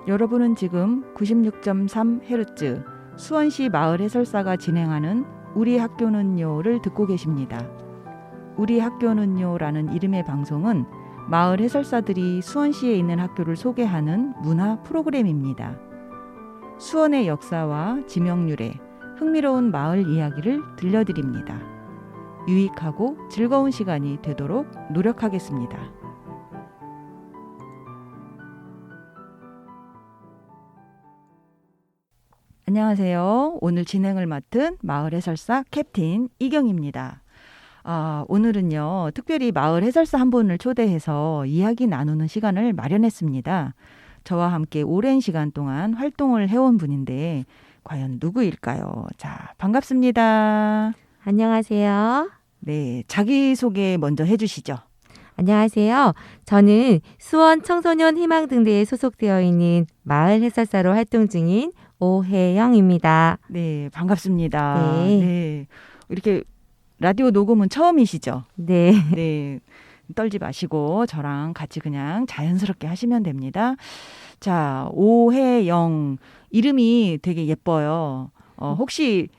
여러분은 지금 96.3Hz 수원시 마을 해설사가 진행하는 우리 학교는요를 듣고 계십니다. 우리 학교는요라는 이름의 방송은 마을 해설사들이 수원시에 있는 학교를 소개하는 문화 프로그램입니다. 수원의 역사와 지명유래, 흥미로운 마을 이야기를 들려드립니다. 유익하고 즐거운 시간이 되도록 노력하겠습니다. 안녕하세요. 오늘 진행을 맡은 마을 해설사 캡틴 이경입니다. 오늘은요, 특별히 마을 해설사 한 분을 초대해서 이야기 나누는 시간을 마련했습니다. 저와 함께 오랜 시간 동안 활동을 해온 분인데 과연 누구일까요? 자, 반갑습니다. 안녕하세요. 네, 자기소개 먼저 해주시죠. 안녕하세요. 저는 수원 청소년 희망등대에 소속되어 있는 마을 해설사로 활동 중인 오혜영입니다. 네, 반갑습니다. 네. 네, 이렇게 라디오 녹음은 처음이시죠? 네. 네, 떨지 마시고 저랑 같이 그냥 자연스럽게 하시면 됩니다. 자, 오혜영 이름이 되게 예뻐요. 혹시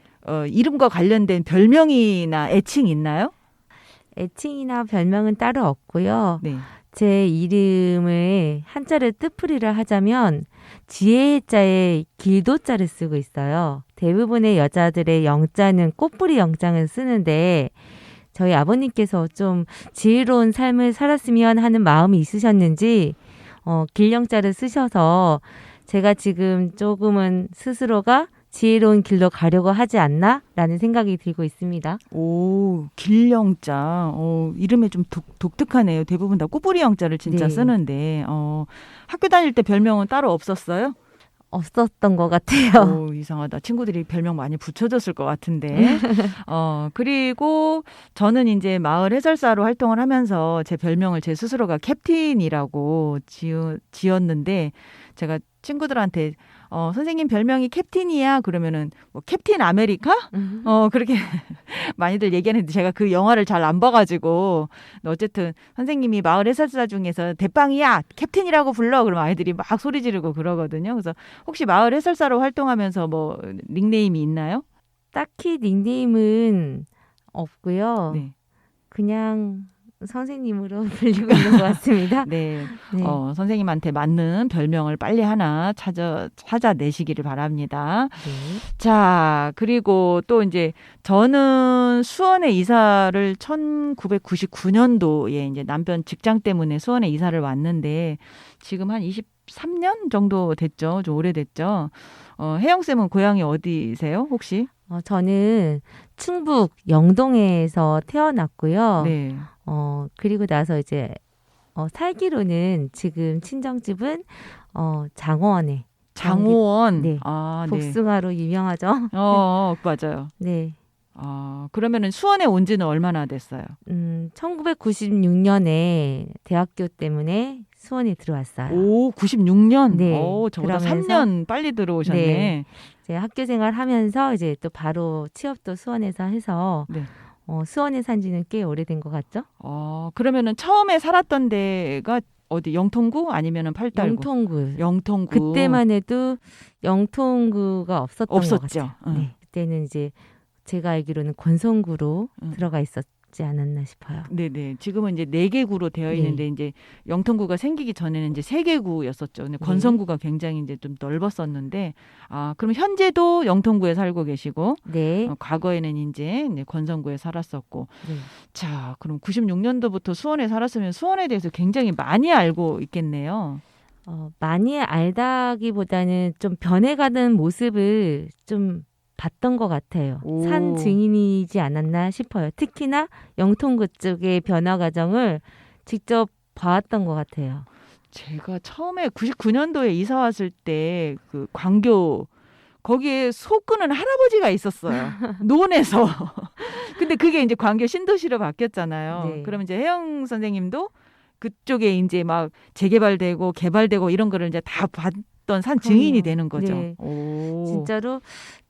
이름과 관련된 별명이나 애칭 있나요? 애칭이나 별명은 따로 없고요. 네. 제 이름을 한자를 뜻풀이를 하자면 지혜자에 길도자를 쓰고 있어요. 대부분의 여자들의 영자는 꽃뿌리 영자를 쓰는데 저희 아버님께서 좀 지혜로운 삶을 살았으면 하는 마음이 있으셨는지 길영자를 쓰셔서 제가 지금 조금은 스스로가 지혜로운 길로 가려고 하지 않나? 라는 생각이 들고 있습니다. 오, 길영자. 이름이 좀 독특하네요. 대부분 다 꽃뿌리 영자를 진짜 네. 쓰는데 학교 다닐 때 별명은 따로 없었어요? 없었던 것 같아요. 오, 이상하다. 친구들이 별명 많이 붙여줬을 것 같은데. 그리고 저는 이제 마을 해설사로 활동을 하면서 제 별명을 제 스스로가 캡틴이라고 지었는데 제가 친구들한테 선생님 별명이 캡틴이야 그러면은 뭐 캡틴 아메리카? 그렇게 많이들 얘기하는데 제가 그 영화를 잘 안 봐가지고 어쨌든 선생님이 마을 해설사 중에서 대빵이야 캡틴이라고 불러 그러면 아이들이 막 소리 지르고 그러거든요. 그래서 혹시 마을 해설사로 활동하면서 뭐 닉네임이 있나요? 딱히 닉네임은 없고요. 네. 그냥 선생님으로 불리고 있는 것 같습니다. 네. 네. 선생님한테 맞는 별명을 빨리 하나 찾아내시기를 바랍니다. 네. 자, 그리고 또 이제 저는 수원에 이사를 1999년도에 이제 남편 직장 때문에 수원에 이사를 왔는데 지금 한 23년 정도 됐죠. 좀 오래됐죠. 혜영쌤은 고향이 어디세요? 혹시? 저는 충북 영동에서 태어났고요. 네. 그리고 나서 이제 살기로는 지금 친정집은 장원에 장호원. 네. 아, 네. 복숭아로 유명하죠. 맞아요. 네. 그러면은 수원에 온 지는 얼마나 됐어요? 1996년에 대학교 때문에 수원에 들어왔어요. 오, 96년? 네. 저보다 그러면서 3년 빨리 들어오셨네. 네. 이제 학교 생활하면서 이제 또 바로 취업도 수원에서 해서 네. 수원에 산 지는 꽤 오래된 것 같죠? 그러면은 처음에 살았던 데가 어디 영통구 아니면은 팔달구? 영통구. 그때만 해도 영통구가 없었던 것 없었죠. 같아요. 네. 그때는 이제 제가 알기로는 권성구로 들어가 있었지 않았나 싶어요. 네네. 지금은 이제 4개구로 되어 있는데 네. 이제 영통구가 생기기 전에는 이제 3개구였었죠. 근데 네. 권성구가 굉장히 이제 좀 넓었었는데 그럼 현재도 영통구에 살고 계시고 네. 과거에는 이제 권성구에 살았었고 네. 자, 그럼 96년도부터 수원에 살았으면 수원에 대해서 굉장히 많이 알고 있겠네요. 많이 알다기보다는 좀 변해가는 모습을 좀 봤던 것 같아요. 오. 산 증인이지 않았나 싶어요. 특히나 영통구 쪽의 변화 과정을 직접 봐왔던 것 같아요. 제가 처음에 99년도에 이사 왔을 때 그 광교 거기에 소 끄는 할아버지가 있었어요. 논에서. 근데 그게 이제 광교 신도시로 바뀌었잖아요. 네. 그러면 이제 혜영 선생님도 그쪽에 이제 막 재개발되고 개발되고 이런 거를 이제 다 봤던 산 증인이 그럼요. 되는 거죠. 네. 오. 진짜로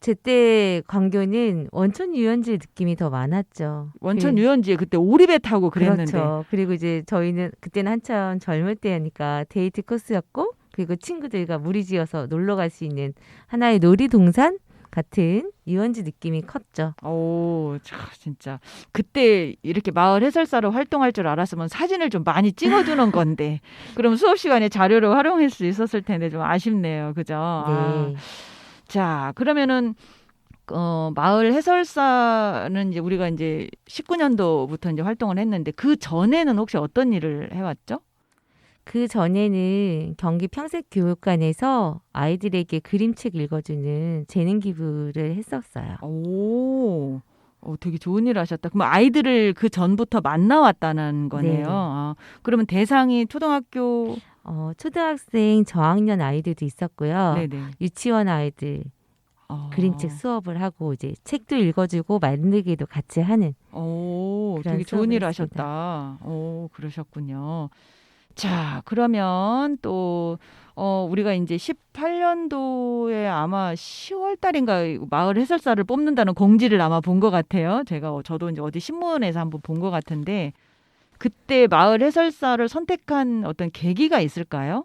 제때 광교는 원천 유원지 느낌이 더 많았죠. 원천 유원지에 그때 오리배 타고 그랬는데. 그렇죠. 그리고 이제 저희는 그때는 한참 젊을 때니까 데이트 코스였고 그리고 친구들과 무리지어서 놀러 갈 수 있는 하나의 놀이동산 같은 유원지 느낌이 컸죠. 오, 진짜. 그때 이렇게 마을 해설사로 활동할 줄 알았으면 사진을 좀 많이 찍어두는 건데. 그럼 수업 시간에 자료로 활용할 수 있었을 텐데 좀 아쉽네요. 그죠? 아, 네. 자, 그러면은, 마을 해설사는 이제 우리가 이제 19년도부터 이제 활동을 했는데 그 전에는 혹시 어떤 일을 해왔죠? 그 전에는 경기 평생교육관에서 아이들에게 그림책 읽어주는 재능 기부를 했었어요. 오, 되게 좋은 일 하셨다. 그럼 아이들을 그 전부터 만나왔다는 거네요. 네. 아, 그러면 대상이 초등학교, 초등학생 저학년 아이들도 있었고요. 네네. 유치원 아이들 그림책 수업을 하고 이제 책도 읽어주고 만들기도 같이 하는 오, 그런 되게 좋은 수업을 일 했습니다. 하셨다. 오, 그러셨군요. 자, 그러면 또, 우리가 이제 18년도에 아마 10월 달인가 마을 해설사를 뽑는다는 공지를 아마 본 것 같아요. 저도 이제 어디 신문에서 한번 본 것 같은데, 그때 마을 해설사를 선택한 어떤 계기가 있을까요?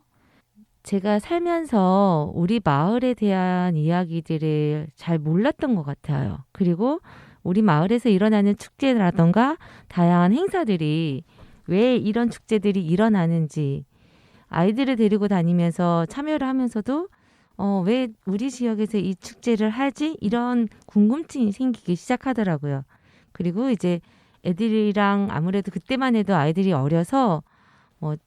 제가 살면서 우리 마을에 대한 이야기들을 잘 몰랐던 것 같아요. 그리고 우리 마을에서 일어나는 축제라던가 다양한 행사들이 왜 이런 축제들이 일어나는지 아이들을 데리고 다니면서 참여를 하면서도 왜 우리 지역에서 이 축제를 하지? 이런 궁금증이 생기기 시작하더라고요. 그리고 이제 애들이랑 아무래도 그때만 해도 아이들이 어려서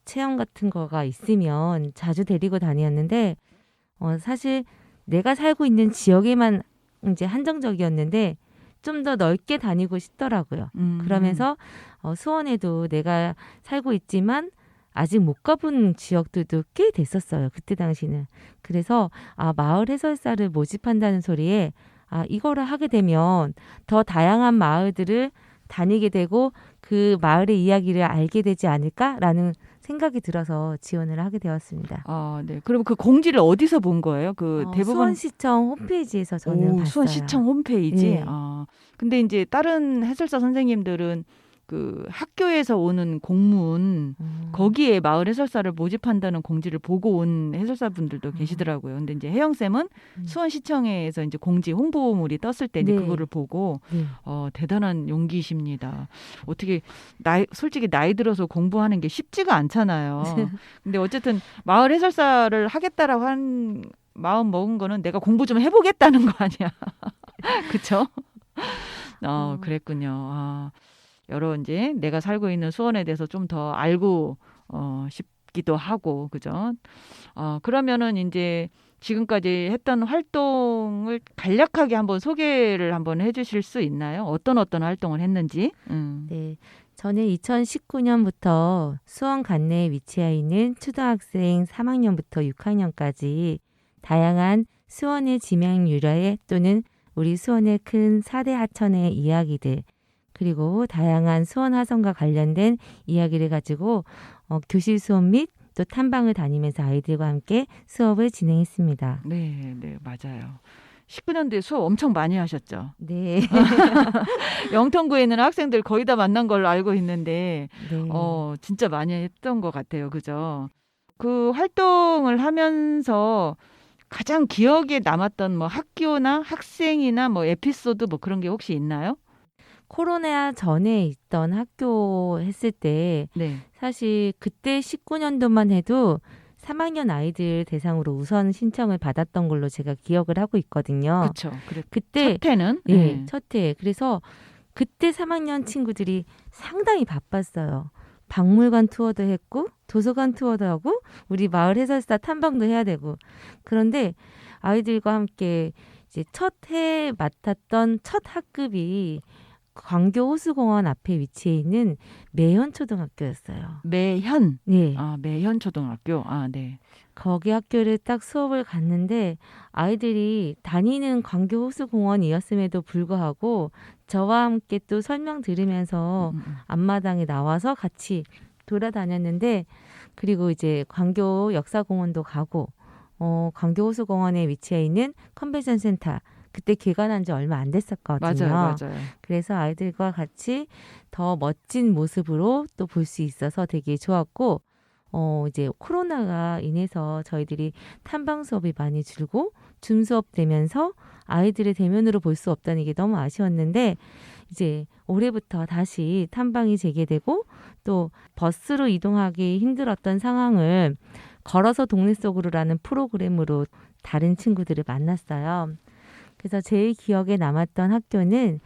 체험 같은 거가 있으면 자주 데리고 다녔는데 사실 내가 살고 있는 지역에만 이제 한정적이었는데 좀 더 넓게 다니고 싶더라고요. 그러면서 수원에도 내가 살고 있지만 아직 못 가본 지역들도 꽤 됐었어요. 그때 당시는. 그래서 마을 해설사를 모집한다는 소리에 이거를 하게 되면 더 다양한 마을들을 다니게 되고 그 마을의 이야기를 알게 되지 않을까라는 생각이 들어서 지원을 하게 되었습니다. 아, 네. 그럼 그 공지를 어디서 본 거예요? 그 대부분 수원시청 홈페이지에서 저는 봤어요. 수원시청 홈페이지. 네. 근데 이제 다른 해설사 선생님들은 그 학교에서 오는 공문 거기에 마을 해설사를 모집한다는 공지를 보고 온 해설사분들도 계시더라고요. 근데 이제 혜영 쌤은 수원시청에서 이제 공지 홍보물이 떴을 때 이제 네. 그거를 보고 네. 대단한 용기십니다. 어떻게 솔직히 나이 들어서 공부하는 게 쉽지가 않잖아요. 근데 어쨌든 마을 해설사를 하겠다라고 한 마음 먹은 거는 내가 공부 좀 해보겠다는 거 아니야. 그렇죠? 그랬군요. 여러 이제 내가 살고 있는 수원에 대해서 좀 더 알고 싶기도 하고 그죠? 그러면은 이제 지금까지 했던 활동을 간략하게 한번 소개를 한번 해주실 수 있나요? 어떤 활동을 했는지? 네, 저는 2019년부터 수원 관내에 위치해 있는 초등학생 3학년부터 6학년까지 다양한 수원의 지명 유래 또는 우리 수원의 큰 4대 하천의 이야기들 그리고 다양한 수원 화성과 관련된 이야기를 가지고 교실 수업 및 또 탐방을 다니면서 아이들과 함께 수업을 진행했습니다. 네, 네, 맞아요. 19년도에 수업 엄청 많이 하셨죠? 네. 영통구에 있는 학생들 거의 다 만난 걸로 알고 있는데 네. 진짜 많이 했던 것 같아요. 그죠? 그 활동을 하면서 가장 기억에 남았던 뭐 학교나 학생이나 뭐 에피소드 뭐 그런 게 혹시 있나요? 코로나 전에 있던 학교 했을 때 네. 사실 그때 19년도만 해도 3학년 아이들 대상으로 우선 신청을 받았던 걸로 제가 기억을 하고 있거든요. 그렇죠. 그때 첫 해는 네, 첫 해. 그래서 그때 3학년 친구들이 상당히 바빴어요. 박물관 투어도 했고 도서관 투어도 하고 우리 마을 해설사 탐방도 해야 되고 그런데 아이들과 함께 이제 첫 해 맡았던 첫 학급이 광교 호수공원 앞에 위치해 있는 매현초등학교였어요. 매현. 네. 매현초등학교. 네. 거기 학교를 딱 수업을 갔는데 아이들이 다니는 광교 호수공원이었음에도 불구하고 저와 함께 또 설명 들으면서 앞마당에 나와서 같이 돌아다녔는데 그리고 이제 광교 역사공원도 가고 광교 호수공원에 위치해 있는 컨벤션 센터 그때 개관한 지 얼마 안 됐었거든요. 맞아요. 그래서 아이들과 같이 더 멋진 모습으로 또 볼 수 있어서 되게 좋았고 이제 코로나가 인해서 저희들이 탐방 수업이 많이 줄고 줌 수업 되면서 아이들을 대면으로 볼 수 없다는 게 너무 아쉬웠는데 이제 올해부터 다시 탐방이 재개되고 또 버스로 이동하기 힘들었던 상황을 걸어서 동네 속으로라는 프로그램으로 다른 친구들을 만났어요. 그래서 제일 기억에 남았던 학교는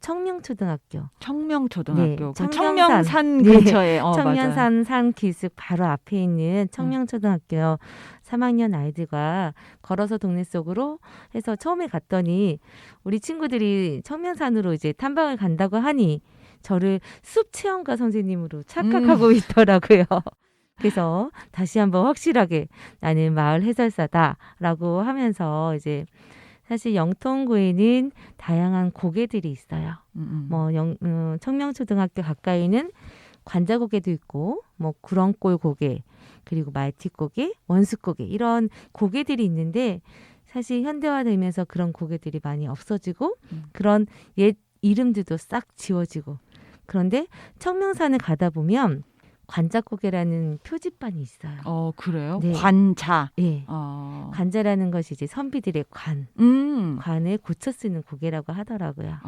청명초등학교. 청명초등학교. 네, 청명산 네, 근처에. 청명산 산 기슭 바로 앞에 있는 청명초등학교 3학년 아이들과 걸어서 동네 속으로 해서 처음에 갔더니 우리 친구들이 청명산으로 이제 탐방을 간다고 하니 저를 숲 체험가 선생님으로 착각하고 있더라고요. 그래서 다시 한번 확실하게 나는 마을 해설사다라고 하면서 이제 사실 영통구에는 다양한 고개들이 있어요. 뭐 청명초등학교 가까이는 관자고개도 있고 뭐 구렁골 고개 그리고 말티고개, 원수고개 이런 고개들이 있는데 사실 현대화되면서 그런 고개들이 많이 없어지고 그런 옛 이름들도 싹 지워지고 그런데 청명산을 가다 보면 관자고개라는 표지판이 있어요. 그래요? 네. 관자. 네. 관자라는 것이 이제 선비들의 관을 고쳐 쓰는 고개라고 하더라고요.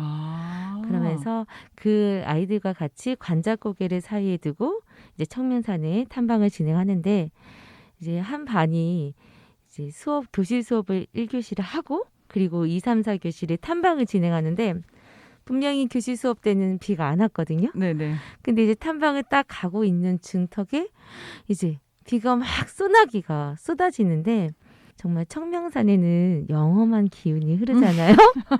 그러면서 그 아이들과 같이 관자고개를 사이에 두고 이제 청명산에 탐방을 진행하는데 이제 한 반이 이제 교실 수업을 1교시를 하고 그리고 2, 3, 4교시를 탐방을 진행하는데 분명히 교실 수업 때는 비가 안 왔거든요. 네네. 근데 이제 탐방을 딱 가고 있는 중턱에 이제 비가 막 소나기가 쏟아지는데 정말 청명산에는 영험한 기운이 흐르잖아요.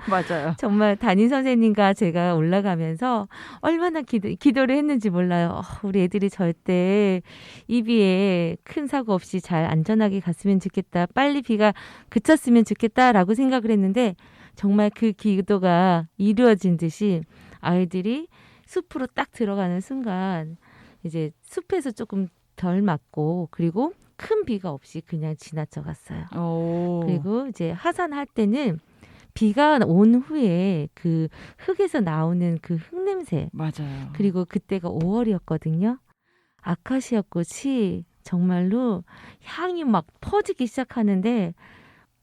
맞아요. 정말 담임 선생님과 제가 올라가면서 얼마나 기도를 했는지 몰라요. 우리 애들이 절대 이 비에 큰 사고 없이 잘 안전하게 갔으면 좋겠다. 빨리 비가 그쳤으면 좋겠다라고 생각을 했는데 정말 그 기도가 이루어진 듯이 아이들이 숲으로 딱 들어가는 순간 이제 숲에서 조금 덜 맞고 그리고 큰 비가 없이 그냥 지나쳐 갔어요. 그리고 이제 하산할 때는 비가 온 후에 그 흙에서 나오는 그 흙냄새. 맞아요. 그리고 그때가 5월이었거든요. 아카시아 꽃이 정말로 향이 막 퍼지기 시작하는데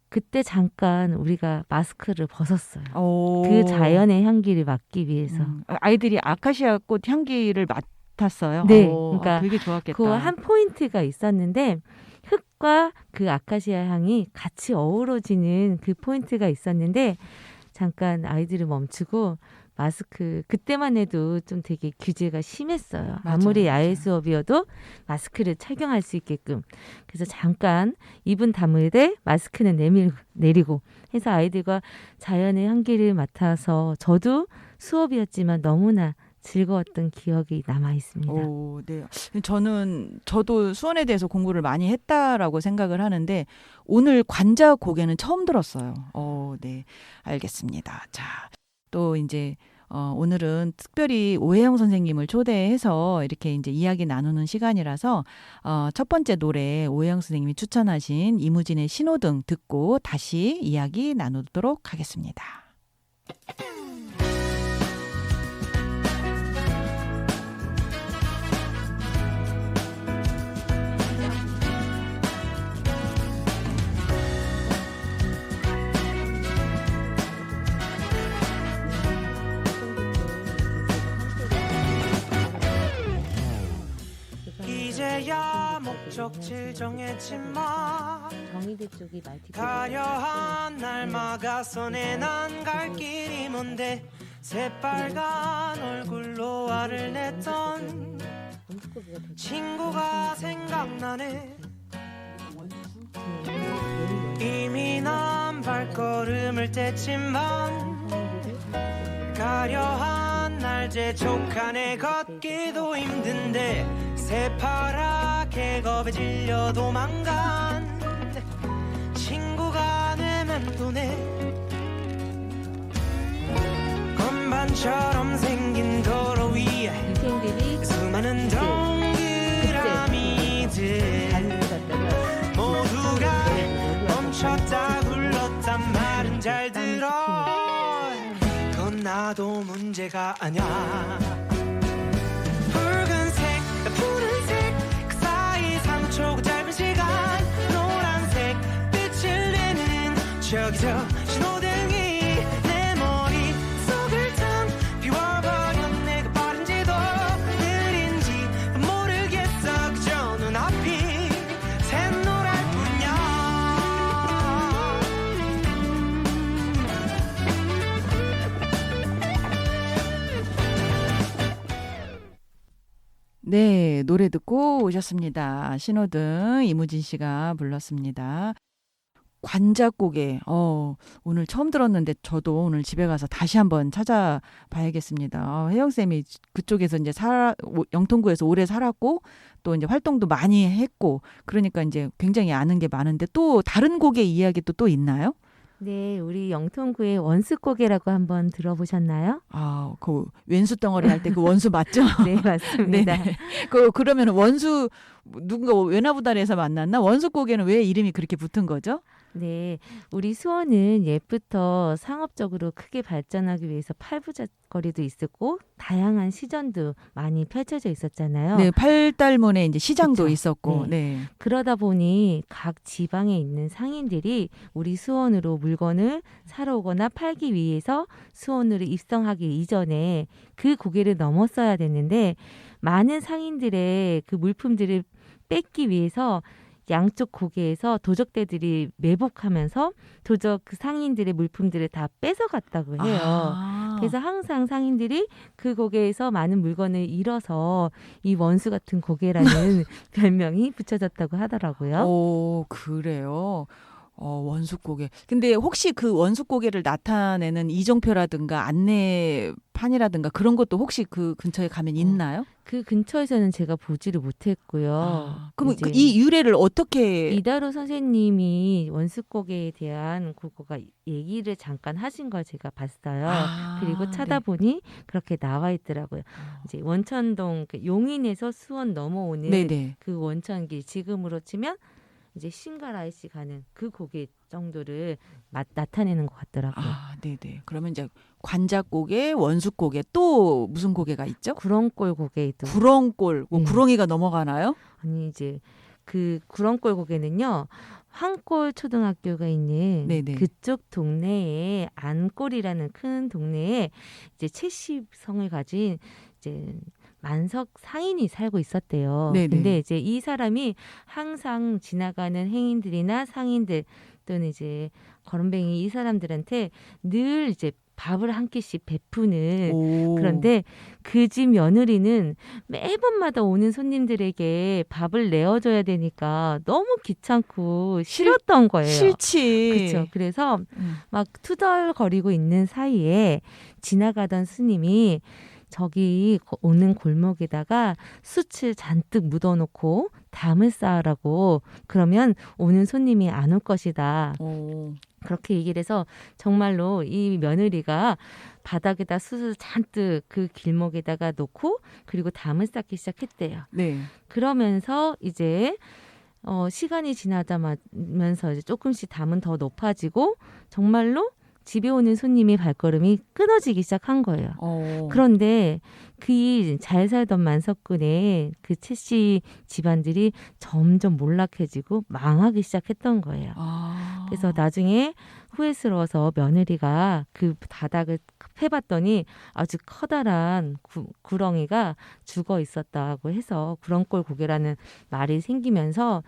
그때 잠깐 우리가 마스크를 벗었어요. 그 자연의 향기를 맡기 위해서. 아이들이 아카시아 꽃 향기를 맡았어요. 네, 그러니까 되게 좋았겠다. 그 한 포인트가 있었는데 흙과 그 아카시아 향이 같이 어우러지는 그 포인트가 있었는데 잠깐 아이들을 멈추고 마스크 그때만 해도 좀 되게 규제가 심했어요. 맞아요, 아무리 야외 맞아요. 수업이어도 마스크를 착용할 수 있게끔. 그래서 잠깐 입은 다물되 마스크는 내리고 해서 아이들과 자연의 향기를 맡아서 저도 수업이었지만 너무나 즐거웠던 기억이 남아 있습니다. 네. 저도 수원에 대해서 공부를 많이 했다라고 생각을 하는데 오늘 관자고개는 처음 들었어요. 네. 알겠습니다. 자, 또 이제 오늘은 특별히 오혜영 선생님을 초대해서 이렇게 이제 이야기 나누는 시간이라서 첫 번째 노래 오혜영 선생님이 추천하신 이무진의 신호등 듣고 다시 이야기 나누도록 하겠습니다. 이제야 목적지 정했지만 정의대 쪽이 말티 가려한 날 막아서내 난 갈 길이 뭔데 새빨간 얼굴로 화를 냈던 친구가 생각나네. 이미 난 발걸음을 뗐지만 가려한 날 재촉하네. 걷기도 힘든데 새파랗게 겁에 질려 도망간 친구가 내 맴도네. 건반처럼 생긴 도로 위에 수많은 동그라미들 모두가 멈췄다 굴렀단 말은 잘 들어. 그건 나도 문제가 아냐. 붉은색 푸른색 그 사이 저기서 신호등이 내 머릿속을 텅 비워버려. 내가 빠른지도 느린지 모르겠어. 그저 눈앞이 샛노랄 뿐이야. 네, 노래 듣고 오셨습니다. 신호등 이무진 씨가 불렀습니다. 관작곡에 오늘 처음 들었는데 저도 오늘 집에 가서 다시 한번 찾아봐야겠습니다. 혜영 쌤이 그쪽에서 이제 영통구에서 오래 살았고 또 이제 활동도 많이 했고 그러니까 이제 굉장히 아는 게 많은데 또 다른 곡의 이야기도 또 있나요? 네, 우리 영통구의 원수고개라고 한번 들어보셨나요? 아, 그 왼수 덩어리 할 때 그 원수 맞죠? 네, 맞습니다. 네네. 그러면 원수 누군가 외나부달에서 만났나? 원수고개는 왜 이름이 그렇게 붙은 거죠? 네, 우리 수원은 옛부터 상업적으로 크게 발전하기 위해서 팔부잣거리도 있었고 다양한 시전도 많이 펼쳐져 있었잖아요. 네, 팔달문에 이제 시장도 그쵸? 있었고, 네. 네. 그러다 보니 각 지방에 있는 상인들이 우리 수원으로 물건을 사러 오거나 팔기 위해서 수원으로 입성하기 이전에 그 고개를 넘었어야 됐는데 많은 상인들의 그 물품들을 뺏기 위해서 양쪽 고개에서 도적대들이 매복하면서 도적 그 상인들의 물품들을 다 뺏어갔다고 해요. 아. 그래서 항상 상인들이 그 고개에서 많은 물건을 잃어서 이 원수 같은 고개라는 별명이 붙여졌다고 하더라고요. 오, 그래요. 원숫고개. 근데 혹시 그 원숫고개를 나타내는 이정표라든가 안내판이라든가 그런 것도 혹시 그 근처에 가면 있나요? 그 근처에서는 제가 보지를 못했고요. 그럼 이제 이 유래를 어떻게 이다로 선생님이 원수고개에 대한 그거가 얘기를 잠깐 하신 걸 제가 봤어요. 그리고 찾아보니 그렇게 나와 있더라고요. 이제 원천동 그 용인에서 수원 넘어오는 네네. 그 원천길 지금으로 치면 이제 신가라이씨 가는 그 고개 정도를 나타내는 것 같더라고요. 아, 네네. 그러면 이제 관작고개, 원숫고개 또 무슨 고개가 있죠? 구렁골 고개도 구렁골, 뭐 네. 구렁이가 넘어가나요? 아니 이제 그 구렁골 고개는요. 황골 초등학교가 있는 네네. 그쪽 동네에 안골이라는 큰 동네에 이제 채씨성을 가진 이제 만석 상인이 살고 있었대요. 네네. 근데 이제 이 사람이 항상 지나가는 행인들이나 상인들 또는 이제 거름뱅이 이 사람들한테 늘 이제 밥을 한 끼씩 베푸는 오. 그런데 그 집 며느리는 매번마다 오는 손님들에게 밥을 내어줘야 되니까 너무 귀찮고 싫었던 거예요. 싫지. 그렇죠. 그래서 막 투덜거리고 있는 사이에 지나가던 스님이 저기 오는 골목에다가 숯을 잔뜩 묻어놓고 담을 쌓으라고 그러면 오는 손님이 안 올 것이다. 오. 그렇게 얘기를 해서 정말로 이 며느리가 바닥에다 숯을 잔뜩 그 길목에다가 놓고 그리고 담을 쌓기 시작했대요. 네. 그러면서 이제 시간이 지나자면서 이제 조금씩 담은 더 높아지고 정말로 집에 오는 손님의 발걸음이 끊어지기 시작한 거예요. 그런데 그 잘 살던 만석군의 그 채씨 집안들이 점점 몰락해지고 망하기 시작했던 거예요. 그래서 나중에 후회스러워서 며느리가 그 바닥을 해봤더니 아주 커다란 구렁이가 죽어 있었다고 해서 구렁골 고개라는 말이 생기면서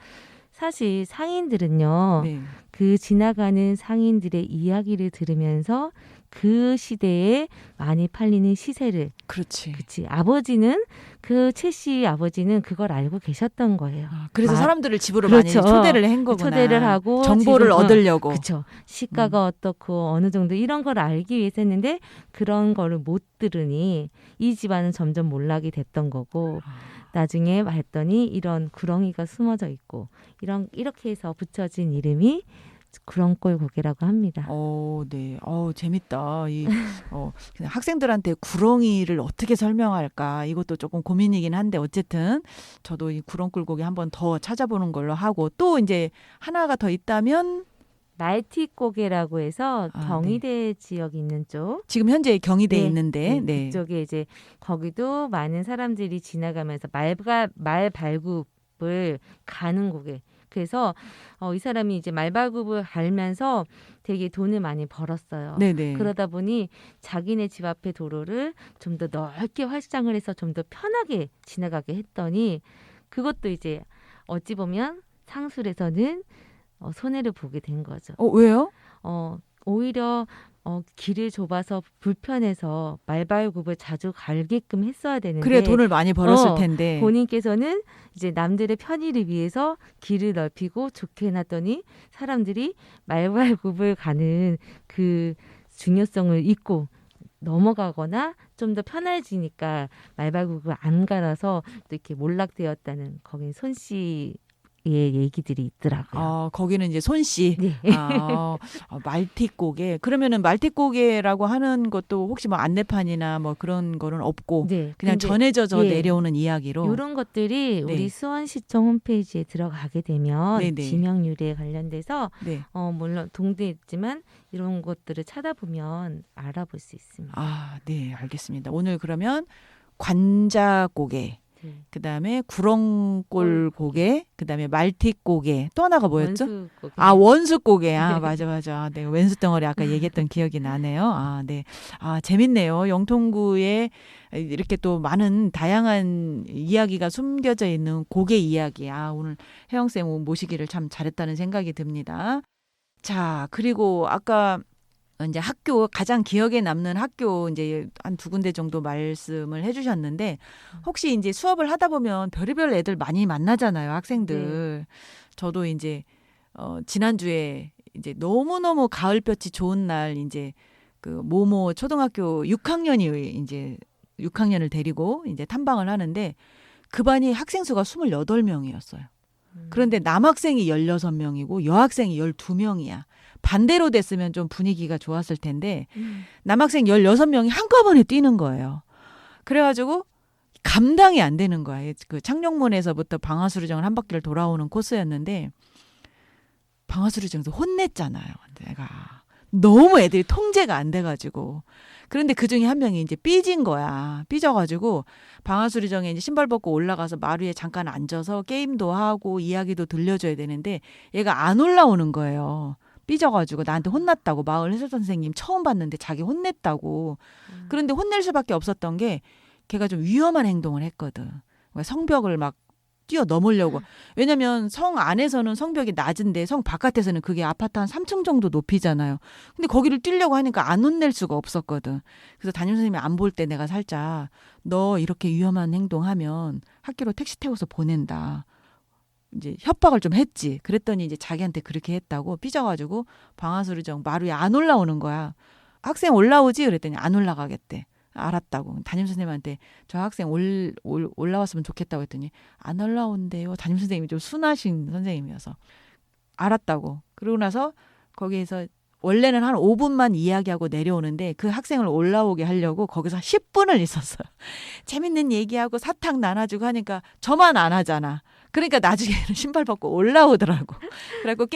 사실 상인들은요. 네. 그 지나가는 상인들의 이야기를 들으면서 그 시대에 많이 팔리는 시세를 그렇지. 그치 아버지는 그 채씨 아버지는 그걸 알고 계셨던 거예요. 그래서 사람들을 집으로 그렇죠. 많이 초대를 한 거구나. 초대를 하고 정보를 얻으려고. 그렇죠. 시가가 어떻고 어느 정도 이런 걸 알기 위해서 했는데 그런 거를 못 들으니 이 집안은 점점 몰락이 됐던 거고 나중에 봤더니 이런 구렁이가 숨어져 있고 이렇게 해서 붙여진 이름이 구렁골 고개라고 합니다. 네. 재밌다. 그냥 학생들한테 구렁이를 어떻게 설명할까 이것도 조금 고민이긴 한데 어쨌든 저도 이 구렁골 고개 한번 더 찾아보는 걸로 하고 또 이제 하나가 더 있다면 말티고개라고 해서 경희대 지역이 있는 쪽. 지금 현재 경희대에 네, 있는데 그쪽에 이제 거기도 많은 사람들이 지나가면서 말 발굽을 가는 고개. 그래서 이 사람이 이제 말발굽을 갈면서 되게 돈을 많이 벌었어요. 네네. 그러다 보니 자기네 집 앞에 도로를 좀 더 넓게 확장을 해서 좀 더 편하게 지나가게 했더니 그것도 이제 어찌 보면 상술에서는 손해를 보게 된 거죠. 왜요? 오히려 길을 좁아서 불편해서 말발굽을 자주 갈게끔 했어야 되는데 그래 돈을 많이 벌었을 텐데. 본인께서는 이제 남들의 편의를 위해서 길을 넓히고 좋게 해놨더니 사람들이 말발굽을 가는 그 중요성을 잊고 넘어가거나 좀 더 편해지니까 말발굽을 안 갈아서 또 이렇게 몰락되었다는 거긴 손씨 의 얘기들이 있더라고요. 거기는 이제 손씨. 네. 말티고개. 그러면은 말티고개라고 하는 것도 혹시 뭐 안내판이나 뭐 그런 거는 없고 네. 그냥 근데 전해져서 예. 내려오는 이야기로. 이런 것들이 네. 우리 수원시청 홈페이지에 들어가게 되면 네네. 지명유래에 관련돼서 네. 물론 동대에 있지만 이런 것들을 찾아보면 알아볼 수 있습니다. 네, 알겠습니다. 오늘 그러면 관자고개, 네. 그다음에 구렁골고개, 그다음에 말티고개, 또 하나가 뭐였죠? 원수고개. 원수고개. 맞아. 네, 왼수 덩어리 아까 얘기했던 기억이 나네요. 네. 재밌네요. 영통구에 이렇게 또 많은 다양한 이야기가 숨겨져 있는 고개 이야기. 오늘 혜영쌤 모시기를 참 잘했다는 생각이 듭니다. 자, 그리고 아까 이제 학교 가장 기억에 남는 학교 이제 한 2군데 정도 말씀을 해주셨는데 혹시 이제 수업을 하다 보면 별의별 애들 많이 만나잖아요, 학생들. 저도 이제 지난주에 이제 너무너무 가을볕이 좋은 날 이제 그 모모 초등학교 6학년이 이제 6학년을 데리고 이제 탐방을 하는데 그 반이 학생 수가 28명이었어요. 그런데 남학생이 16명이고 여학생이 12명이야. 반대로 됐으면 좀 분위기가 좋았을 텐데 남학생 16명이 한꺼번에 뛰는 거예요. 그래가지고 감당이 안 되는 거야. 그 창녕문에서부터 방아수리정을 한 바퀴를 돌아오는 코스였는데 방아수리정에서 혼냈잖아요. 내가 너무 애들이 통제가 안 돼가지고. 그런데 그중에 한 명이 이제 삐진 거야. 삐져가지고 방아수리정에 이제 신발 벗고 올라가서 마루에 잠깐 앉아서 게임도 하고 이야기도 들려줘야 되는데 얘가 안 올라오는 거예요. 삐져가지고 나한테 혼났다고. 마을 해설 선생님 처음 봤는데 자기 혼냈다고. 그런데 혼낼 수밖에 없었던 게 걔가 좀 위험한 행동을 했거든. 성벽을 막 뛰어넘으려고. 왜냐면 성 안에서는 성벽이 낮은데 성 바깥에서는 그게 아파트 한 3층 정도 높이잖아요. 근데 거기를 뛰려고 하니까 안 혼낼 수가 없었거든. 그래서 담임선생님이 안 볼 때 내가 살짝 너 이렇게 위험한 행동하면 학교로 택시 태워서 보낸다. 이제 협박을 좀 했지. 그랬더니 이제 자기한테 그렇게 했다고 삐져가지고 방아수리정 마루에 안 올라오는 거야. 학생 올라오지? 그랬더니 안 올라가겠대. 알았다고. 담임선생님한테 저 학생 올라왔으면 좋겠다고 했더니 안 올라온대요. 담임선생님이 좀 순하신 선생님이어서. 알았다고. 그러고 나서 거기에서 원래는 한 5분만 이야기하고 내려오는데 그 학생을 올라오게 하려고 거기서 10분을 있었어요. 재밌는 얘기하고 사탕 나눠주고 하니까 저만 안 하잖아. 그러니까 나중에는 신발 벗고 올라오더라고. 그래갖고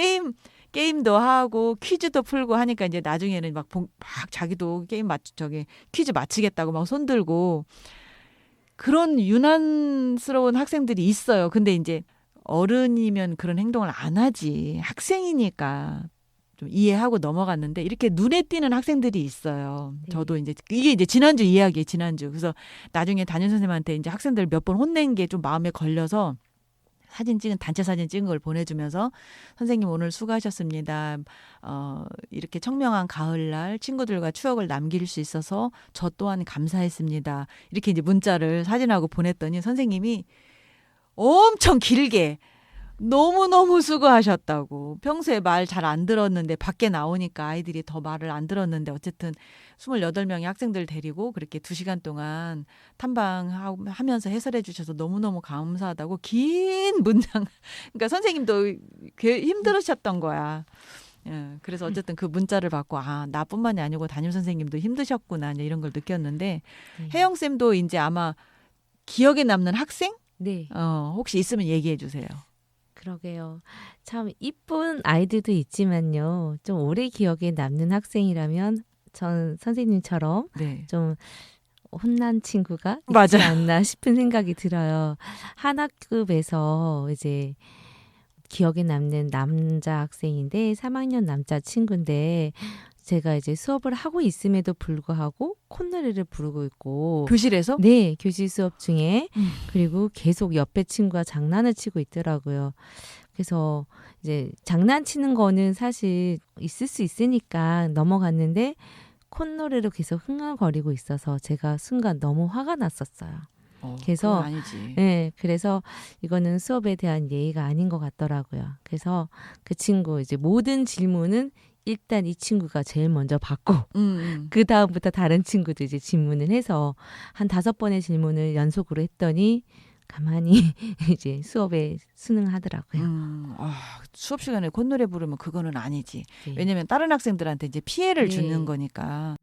게임도 하고 퀴즈도 풀고 하니까 이제 나중에는 막 자기도 게임 퀴즈 맞히겠다고 막 손들고 그런 유난스러운 학생들이 있어요. 근데 이제 어른이면 그런 행동을 안 하지. 학생이니까 좀 이해하고 넘어갔는데 이렇게 눈에 띄는 학생들이 있어요. 저도 이제 이게 이제 지난주 이야기예요. 지난주. 그래서 나중에 담임선생님한테 이제 학생들 몇 번 혼낸 게 좀 마음에 걸려서 단체 사진 찍은 걸 보내주면서 선생님 오늘 수고하셨습니다. 이렇게 청명한 가을날 친구들과 추억을 남길 수 있어서 저 또한 감사했습니다. 이렇게 이제 문자를 사진하고 보냈더니 선생님이 엄청 길게 너무너무 수고하셨다고. 평소에 말 잘 안 들었는데 밖에 나오니까 아이들이 더 말을 안 들었는데 어쨌든 28명의 학생들 데리고 그렇게 2시간 동안 탐방하면서 해설해 주셔서 너무너무 감사하다고 긴 문장. 그러니까 선생님도 힘들으셨던 거야. 그래서 어쨌든 그 문자를 받고 나뿐만이 아니고 담임선생님도 힘드셨구나 이런 걸 느꼈는데 혜영쌤도 이제 아마 기억에 남는 학생? 네. 혹시 있으면 얘기해 주세요. 그러게요. 참 이쁜 아이들도 있지만요. 좀 오래 기억에 남는 학생이라면 전 선생님처럼 네. 좀 혼난 친구가 있지 맞아요. 않나 싶은 생각이 들어요. 한 학급에서 이제 기억에 남는 남자 학생인데 3학년 남자 친구인데 제가 이제 수업을 하고 있음에도 불구하고 콧노래를 부르고 있고 교실에서? 네, 교실 수업 중에 음. 그리고 계속 옆에 친구가 장난을 치고 있더라고요. 그래서 이제 장난치는 거는 사실 있을 수 있으니까 넘어갔는데 콧노래로 계속 흥얼거리고 있어서 제가 순간 너무 화가 났었어요. 그래서 그건 아니지. 네, 그래서 이거는 수업에 대한 예의가 아닌 것 같더라고요. 그래서 그 친구 이제 모든 질문은 일단 이 친구가 제일 먼저 받고 그 다음부터 다른 친구도 이제 질문을 해서 한 5번의 질문을 연속으로 했더니 가만히 이제 수업에 순응하더라고요. 수업 시간에 콧노래 부르면 그거는 아니지. 네. 왜냐면 다른 학생들한테 이제 피해를 네. 주는 거니까.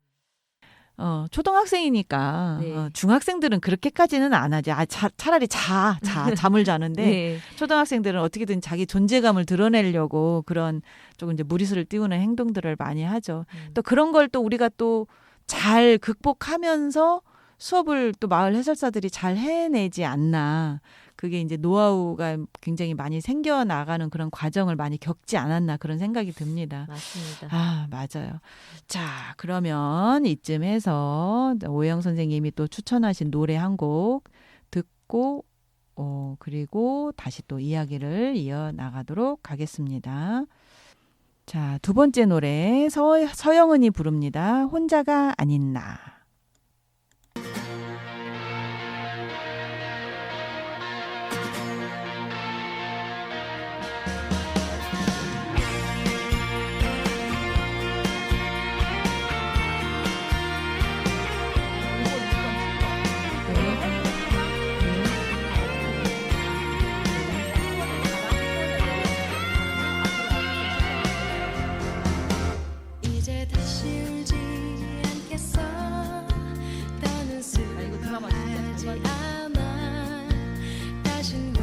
초등학생이니까 네. 중학생들은 그렇게까지는 안 하지. 차라리 잠을 자는데 네. 초등학생들은 어떻게든 자기 존재감을 드러내려고 그런 조금 이제 무리수를 띄우는 행동들을 많이 하죠. 또 그런 걸 또 우리가 또 잘 극복하면서 수업을 또 마을 해설사들이 잘 해내지 않나. 그게 이제 노하우가 굉장히 많이 생겨나가는 그런 과정을 많이 겪지 않았나 그런 생각이 듭니다. 맞습니다. 맞아요. 자, 그러면 이쯤 해서 오영 선생님이 또 추천하신 노래 한 곡 듣고 그리고 다시 또 이야기를 이어나가도록 하겠습니다. 자, 두 번째 노래 서영은이 부릅니다. 혼자가 아닌 나. 이제 다시 울지 않겠어. 더는 슬퍼하지 않아. 다신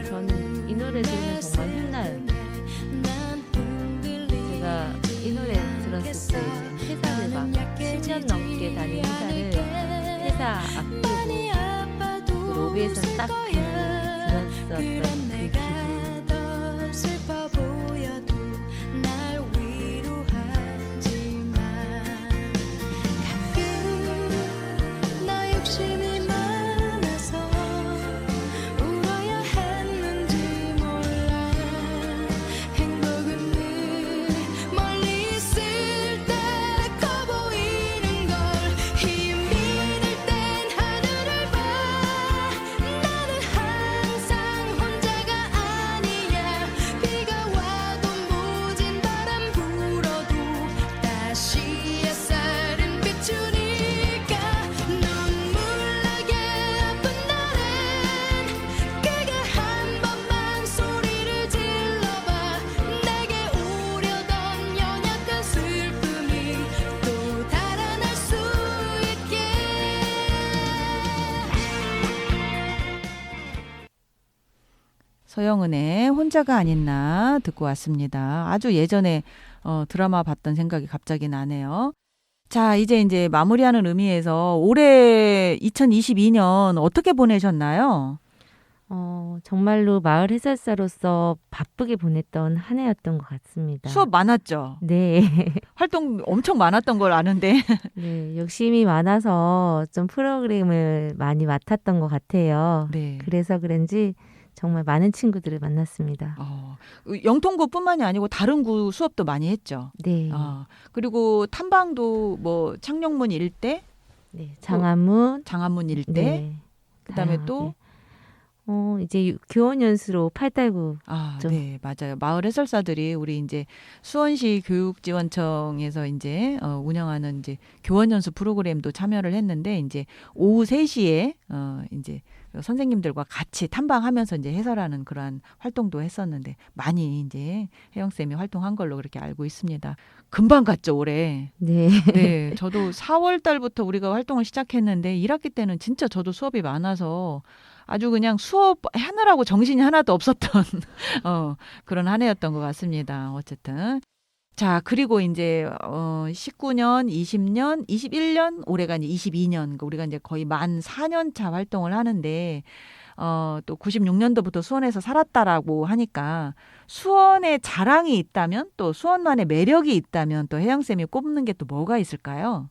저는 이 노래 들으면 정말 혼나요. 제가 이 노래 들었을 때 회사를 막 10년 넘게 다닌 회사를 회사 앞두고 그 로비에서 딱 들었었던 그 기분. 슬퍼 보여도 날 위로하지만 가끔 나 욕심이 많아서 울어야 했는지 몰라. 행복은 늘 멀리 있을 때 커 보이는 걸 힘이 들 땐 하늘을 봐. 나는 항상 혼자가 아니야. 비가 와도 모진 바람 불어도 다시 햇살은 비추니까. 눈물 나게 아픈 날엔 크게 한 번만 소리를 질러봐. 내게 오려던 연약한 슬픔이 또 달아날 수 있게. 서영은의 혼자가 아닌 나 듣고 왔습니다. 아주 예전에 드라마 봤던 생각이 갑자기 나네요. 자, 이제 마무리하는 의미에서 올해 2022년 어떻게 보내셨나요? 정말로 마을 해설사로서 바쁘게 보냈던 한 해였던 것 같습니다. 수업 많았죠? 네. 활동 엄청 많았던 걸 아는데. 네, 욕심이 많아서 좀 프로그램을 많이 맡았던 것 같아요. 네. 그래서 그런지 정말 많은 친구들을 만났습니다. 영통구뿐만이 아니고 다른 구 수업도 많이 했죠. 네. 그리고 탐방도 뭐 창녕문 일대, 네, 장안문, 장안문 일대, 네, 그다음에 또 이제 교원 연수로 팔달구. 좀. 네, 맞아요. 마을 해설사들이 우리 이제 수원시 교육지원청에서 이제 운영하는 이제 교원 연수 프로그램도 참여를 했는데 이제 오후 3시에 이제 선생님들과 같이 탐방하면서 이제 해설하는 그러한 활동도 했었는데 많이 이제 혜영 쌤이 활동한 걸로 그렇게 알고 있습니다. 금방 갔죠, 올해. 네. 네, 저도 4월 달부터 우리가 활동을 시작했는데 1학기 때는 진짜 저도 수업이 많아서 아주 그냥 수업 하느라고 정신이 하나도 없었던 그런 한 해였던 것 같습니다. 어쨌든. 자, 그리고 이제 19년, 20년, 21년, 올해가 이제 22년, 우리가 이제 거의 만 4년 차 활동을 하는데 또 96년도부터 수원에서 살았다라고 하니까 수원의 자랑이 있다면 또 수원만의 매력이 있다면 또 혜영쌤이 꼽는 게 또 뭐가 있을까요?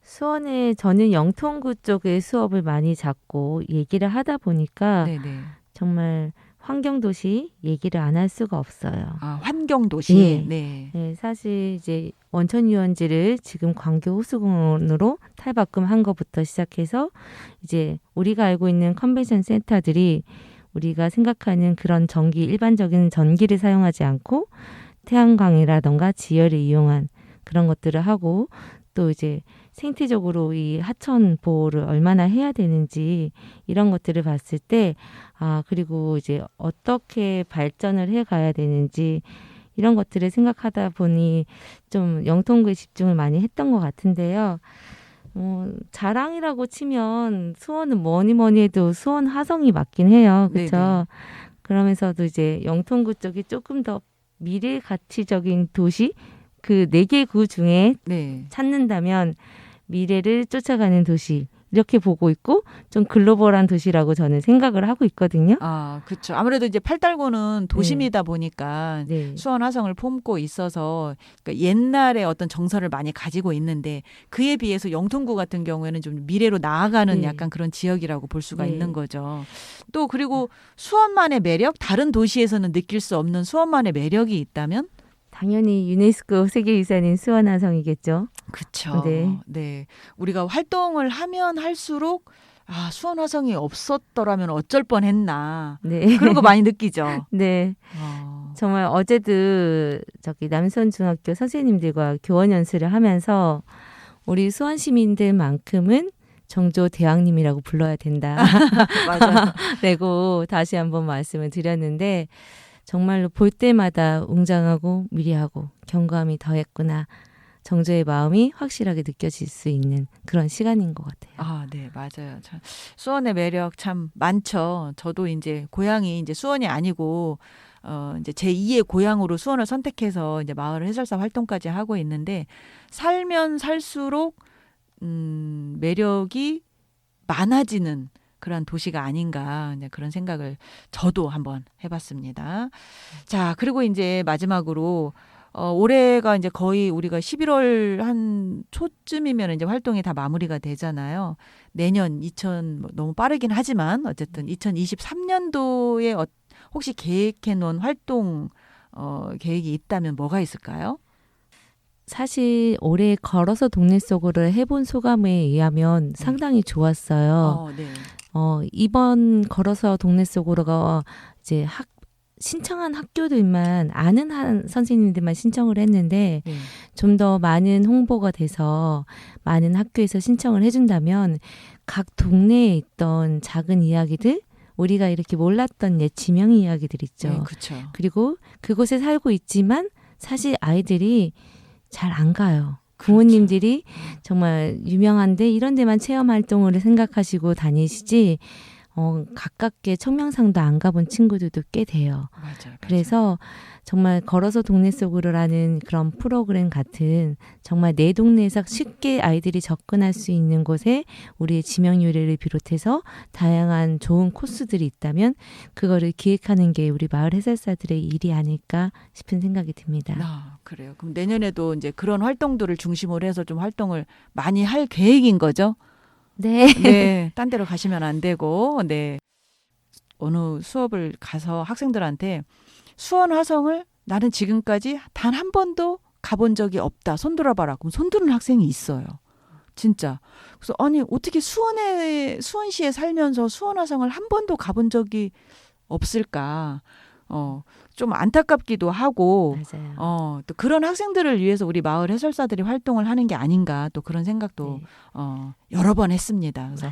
수원에 저는 영통구 쪽에 수업을 많이 잡고 얘기를 하다 보니까 네네. 정말 환경도시 얘기를 안 할 수가 없어요. 아, 환경도시. 예. 네. 네, 사실 이제 원천유원지를 지금 광교 호수공원으로 탈바꿈한 것부터 시작해서 이제 우리가 알고 있는 컨벤션 센터들이 우리가 생각하는 그런 전기, 일반적인 전기를 사용하지 않고 태양광이라던가 지열을 이용한 그런 것들을 하고 또 이제 생태적으로 이 하천 보호를 얼마나 해야 되는지 이런 것들을 봤을 때 그리고 이제 어떻게 발전을 해 가야 되는지 이런 것들을 생각하다 보니 좀 영통구에 집중을 많이 했던 것 같은데요. 자랑이라고 치면 수원은 뭐니 해도 수원 화성이 맞긴 해요. 그렇죠? 네네. 그러면서도 이제 영통구 쪽이 조금 더 미래 가치적인 도시 그 4개 구 중에 네. 찾는다면 미래를 쫓아가는 도시 이렇게 보고 있고 좀 글로벌한 도시라고 저는 생각을 하고 있거든요. 아, 그렇죠. 아무래도 이제 팔달구는 도심이다 보니까 네. 수원 화성을 품고 있어서 그러니까 옛날의 어떤 정서를 많이 가지고 있는데 그에 비해서 영통구 같은 경우에는 좀 미래로 나아가는 네. 약간 그런 지역이라고 볼 수가 네. 있는 거죠. 또 그리고 수원만의 매력, 다른 도시에서는 느낄 수 없는 수원만의 매력이 있다면? 당연히 유네스코 세계유산인 수원 화성이겠죠. 그렇죠. 네. 네. 우리가 활동을 하면 할수록 수원 화성이 없었더라면 어쩔 뻔했나. 네. 그런 거 많이 느끼죠. 네. 정말 어제도 저기 남수원 중학교 선생님들과 교원 연수를 하면서 우리 수원 시민들만큼은 정조 대왕님이라고 불러야 된다. 맞아요. 라고 다시 한번 말씀을 드렸는데 정말로 볼 때마다 웅장하고 미리하고 경감이 더했구나. 정조의 마음이 확실하게 느껴질 수 있는 그런 시간인 것 같아요. 네, 맞아요. 참, 수원의 매력 참 많죠. 저도 이제 고향이 이제 수원이 아니고 이제 제 2의 고향으로 수원을 선택해서 이제 마을 해설사 활동까지 하고 있는데 살면 살수록 매력이 많아지는 그런 도시가 아닌가 이제 그런 생각을 저도 한번 해봤습니다. 자, 그리고 이제 마지막으로 올해가 이제 거의 우리가 11월 한 초쯤이면 이제 활동이 다 마무리가 되잖아요. 내년 너무 빠르긴 하지만 어쨌든 2023년도에 혹시 계획해 놓은 활동 계획이 있다면 뭐가 있을까요? 사실 올해 걸어서 동네 속으로 해본 소감에 의하면 상당히 좋았어요. 네. 이번 걸어서 동네 속으로가 이제 신청한 학교들만 아는 선생님들만 신청을 했는데 네. 좀 더 많은 홍보가 돼서 많은 학교에서 신청을 해준다면 각 동네에 있던 작은 이야기들 우리가 이렇게 몰랐던 옛 지명 이야기들 있죠. 네, 그렇죠. 그리고 그곳에 살고 있지만 사실 아이들이 잘 안 가요. 부모님들이 정말 유명한데 이런 데만 체험 활동을 생각하시고 다니시지 가깝게 청명상도 안 가본 친구들도 꽤 돼요. 맞아요. 그래서 정말 걸어서 동네 속으로라는 그런 프로그램 같은 정말 내 동네에서 쉽게 아이들이 접근할 수 있는 곳에 우리의 지명 유래를 비롯해서 다양한 좋은 코스들이 있다면 그거를 기획하는 게 우리 마을 해설사들의 일이 아닐까 싶은 생각이 듭니다. 그래요. 그럼 내년에도 이제 그런 활동들을 중심으로 해서 좀 활동을 많이 할 계획인 거죠? 네. 네, 딴 데로 가시면 안 되고, 네. 어느 수업을 가서 학생들한테 수원 화성을 나는 지금까지 단 한 번도 가본 적이 없다. 손 들어봐라. 그럼 손 드는 학생이 있어요. 진짜. 그래서 아니 어떻게 수원시에 살면서 수원 화성을 한 번도 가본 적이 없을까? 좀 안타깝기도 하고 맞아요. 또 그런 학생들을 위해서 우리 마을 해설사들이 활동을 하는 게 아닌가 또 그런 생각도 여러 번 했습니다. 그래서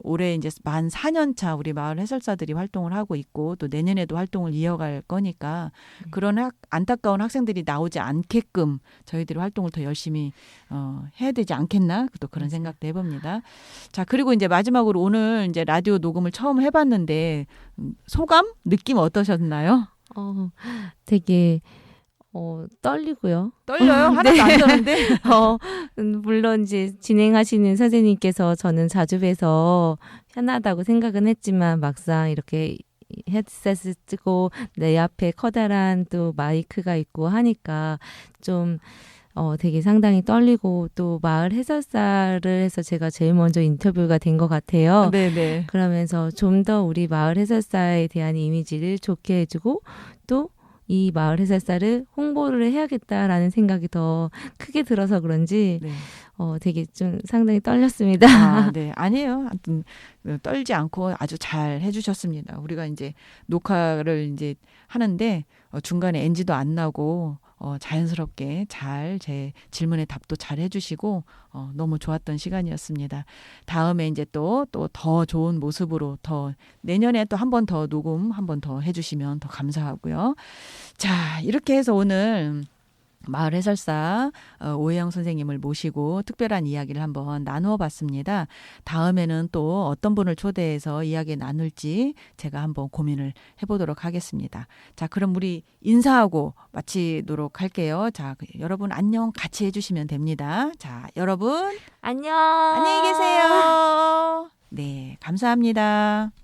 올해 이제 만 4년 차 우리 마을 해설사들이 활동을 하고 있고 또 내년에도 활동을 이어갈 거니까 그런 안타까운 학생들이 나오지 않게끔 저희들이 활동을 더 열심히 해야 되지 않겠나 또 그런 생각도 해봅니다. 자, 그리고 이제 마지막으로 오늘 이제 라디오 녹음을 처음 해봤는데 소감 느낌 어떠셨나요? 되게 떨리고요. 떨려요? 하나도 네. 안 떠는데. 물론 이제 진행하시는 선생님께서 저는 자주 뵈서 편하다고 생각은 했지만 막상 이렇게 헤드셋을 쓰고 내 앞에 커다란 또 마이크가 있고 하니까 좀 되게 상당히 떨리고 또 마을 해설사를 해서 제가 제일 먼저 인터뷰가 된 것 같아요. 네네. 그러면서 좀 더 우리 마을 해설사에 대한 이미지를 좋게 해주고 또 이 마을 해설사를 홍보를 해야겠다라는 생각이 더 크게 들어서 그런지 네. 되게 좀 상당히 떨렸습니다. 아, 네. 아니에요. 아무튼 떨지 않고 아주 잘 해주셨습니다. 우리가 이제 녹화를 이제 하는데 중간에 NG도 안 나고 자연스럽게 잘 제 질문에 답도 잘 해주시고 너무 좋았던 시간이었습니다. 다음에 이제 또 더 좋은 모습으로 더 내년에 또 한 번 더 녹음 한 번 더 해주시면 더 감사하고요. 자, 이렇게 해서 오늘 마을 해설사 오혜영 선생님을 모시고 특별한 이야기를 한번 나누어 봤습니다. 다음에는 또 어떤 분을 초대해서 이야기 나눌지 제가 한번 고민을 해보도록 하겠습니다. 자, 그럼 우리 인사하고 마치도록 할게요. 자, 여러분 안녕 같이 해주시면 됩니다. 자, 여러분 안녕. 안녕히 계세요. 네, 감사합니다.